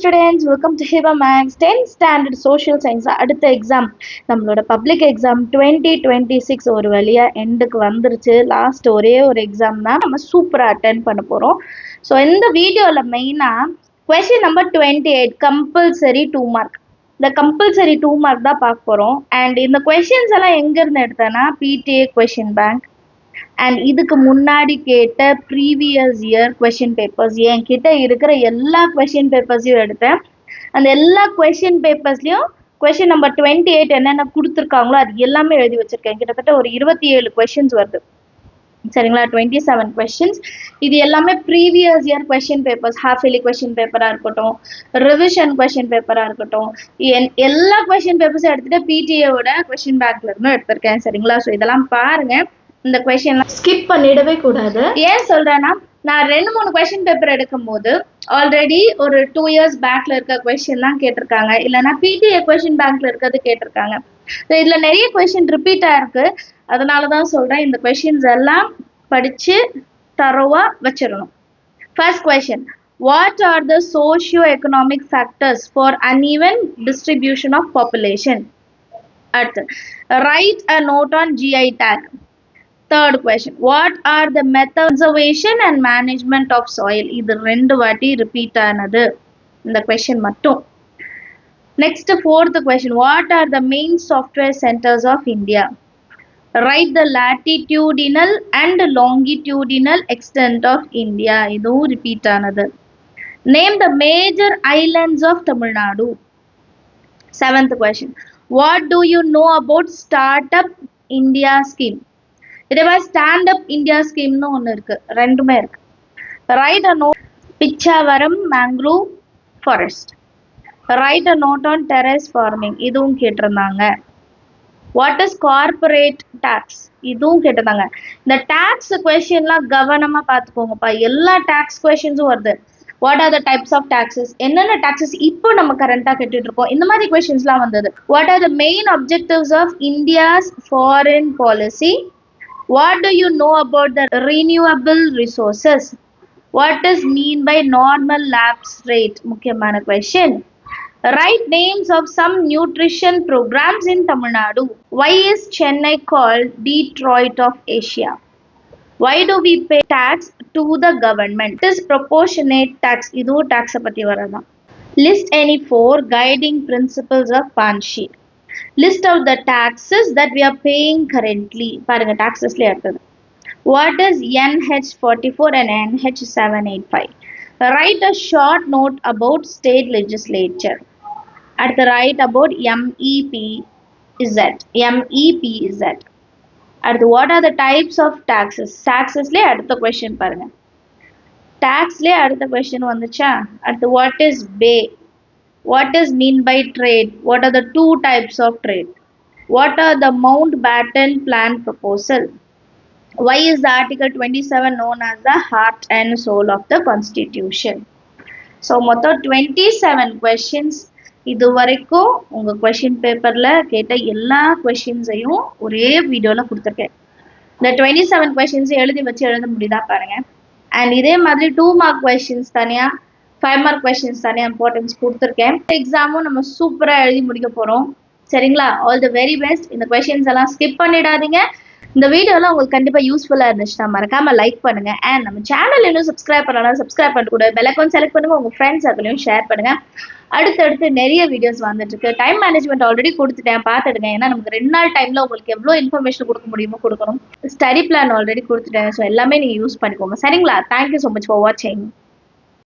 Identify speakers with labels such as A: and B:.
A: Students, welcome to Hiba maths 10th standard social science. அடுத்த exam நம்மளோட public exam 2026 ஒரு வழியா எண்டுக்கு வந்துருச்சு. லாஸ்ட் ஒரே ஒரு எக்ஸாம் தான் நம்ம சூப்பராக அட்டென்ட் பண்ண போகிறோம். ஸோ இந்த வீடியோவில் மெயினாக கொஸ்டின் நம்பர் 28 கம்பல்சரி 2 மார்க். இந்த கம்பல்சரி 2 மார்க் தான் பார்க்க போகிறோம். அண்ட் இந்த கொஸ்டின்ஸ் எல்லாம் எங்கேருந்து எடுத்தேன்னா பிடிஏ கொஸ்டின் பேங்க் அண்ட் இதுக்கு முன்னாடி கேட்ட ப்ரீவியஸ் இயர் கொஷின் பேப்பர்ஸ், என்கிட்ட இருக்கிற எல்லா கொஷின் பேப்பர்ஸையும் எடுத்தேன். அந்த எல்லா கொஷின் பேப்பர்ஸ்லையும் கொஷின் நம்பர் 28 என்னென்ன கொடுத்துருக்காங்களோ அது எல்லாமே எழுதி வச்சிருக்கேன். கிட்டத்தட்ட ஒரு 27 கொஷின்ஸ் வருது, சரிங்களா? 27 கொஷின்ஸ். இது எல்லாமே previous year question papers, half yearly question பேப்பராக இருக்கட்டும், ரிவிஷன் கொஷின் பேப்பராக இருக்கட்டும், எல்லா கொஷின் பேப்பர்ஸும் எடுத்துகிட்டு பிடிஏவோட கொஷின் பேங்க்ல இருந்தும் எடுத்திருக்கேன், சரிங்களா? ஸோ இதெல்லாம் பாருங்க. இந்த கொஷின்லாம் ஸ்கிப் பண்ணிடவே கூடாது. ஏன் சொல்றேன்னா, நான் 2-3 கொஷின் பேப்பர் எடுக்கும் போது ஆல்ரெடி ஒரு 2 years பேக்ல இருக்க கொஷின் தான் கேட்டிருக்காங்க, இல்லைன்னா பிடிஏ கொஷின் பேங்க்ல இருக்கிறது கேட்டிருக்காங்க. இதுல நிறைய கொஷின் ரிப்பீட் ஆயிருக்கு. அதனாலதான் சொல்றேன், இந்த கொஷின்ஸ் எல்லாம் படிச்சு தரோவா வச்சிடணும். First question, what are the socio economic factors for uneven distribution of population? அடுத்து, write a note on GI tag. Third question, what are the methods of conservation and management of soil? இது 2 வாட்டி repeat ஆனது இந்த question மட்டும். Next fourth question, what are the main software centers of India? Write the latitudinal and longitudinal extent of India. இதுவும் repeat ஆனது. Name the major islands of Tamil Nadu. 7th question, what do you know about Startup India scheme? இதே மாதிரி stand up India ஸ்கீம்னு ஒன்று இருக்கு, ரெண்டுமே இருக்கு. Write a note Pichavaram mangrove forest. Write a note on terrace farming, இதுவும் கேட்டிருந்தாங்க. What is corporate tax, இதுவும் கேட்டிருந்தாங்க. இந்த டேக்ஸ் கொஸ்டின்லாம் கவனமாக பார்த்துக்கோங்கப்பா, எல்லா டேக்ஸ் கொஸ்டின்ஸும் வருது. What are the types of taxes, என்னென்ன டாக்ஸஸ் இப்போ நம்ம கரண்டாக கட்டிட்டு இருக்கோம், இந்த மாதிரி கொஸ்டின்ஸ்லாம் வந்தது. What are the main objectives of India's foreign policy? What do you know about the renewable resources? What is mean by normal lapse rate? முக்கியமான question. Write names of some nutrition programs in Tamil Nadu. Why is Chennai called Detroit of Asia? Why do we pay tax to the government? It is proportionate tax. இதுவும் tax பத்தி வரலாம். List any 4 guiding principles of Panchi. List out the taxes that we are paying currently. பாருங்க, taxesல எடுத்தது. What is NH44 and NH785? Write a short note about state legislature. அடுத்து write about MEPZ. MEPZ. அடுத்து, what are the types of taxes? Taxesல அடுத்த question பாருங்க. Taxல அடுத்த question வந்துச்சா? அடுத்து, what is bay? What is mean by trade? What are the 2 types of trade? What are the Mountbatten Plan proposal? Why is the Article 27 known as the heart and soul of the Constitution? So, மொத்தம் 27 questions. இது வரைக்கும் உங்க question பேப்பர்ல கேட்ட எல்லா கொஸ்டின்ஸையும் ஒரே வீடியோல கொடுத்துருக்கேன். இந்த 27 கொஸ்டின்ஸ் எழுதி வச்சு எழுத முடியுதா பாருங்க. அண்ட் இதே மாதிரி 2 மார்க் கொஸ்டின்ஸ் தனியா, 5 மார்க் கொஸ்டின்ஸ் தனியா இம்பார்ட்டன்ஸ் கொடுத்துருக்கேன். எக்ஸாமும் நம்ம சூப்பரா எழுதி முடிக்க போறோம், சரிங்களா? All the very best. இந்த கொஸ்டின்ஸ் எல்லாம் ஸ்கிப் பண்ணிடாதீங்க. இந்த வீடியோலாம் உங்களுக்கு கண்டிப்பா யூஸ்ஃபுல்லா இருந்துச்சுன்னா மறக்காம லைக் பண்ணுங்க. அண்ட் நம்ம சேனல் இன்னும் சப்ஸ்கிரைப் பண்ணலாம், சப்ஸ்கிரைப் பண்ணிட்டு கூட பெல் ஐகான் செலக்ட் பண்ணுங்க. உங்க ஃப்ரெண்ட்ஸ் சர்க்கிளையும் ஷேர் பண்ணுங்க. அடுத்தடுத்து நிறைய வீடியோஸ் வந்துட்டு இருக்கு. டைம் மேனேஜ்மெண்ட் ஆல்ரெடி கொடுத்துட்டேன், பார்த்துடுங்க. ஏன்னா நமக்கு 2 நாள் டைம்ல உங்களுக்கு எவ்வளோ இன்ஃபர்மேஷன் கொடுக்க முடியுமோ கொடுக்கணும். ஸ்டடி பிளான் ஆல்ரெடி கொடுத்துட்டேன். ஸோ எல்லாமே நீங்க யூஸ் பண்ணிக்கோங்க, சரிங்களா? தேங்க்யூ ஸோ மச் ஃபார் வாட்சிங்.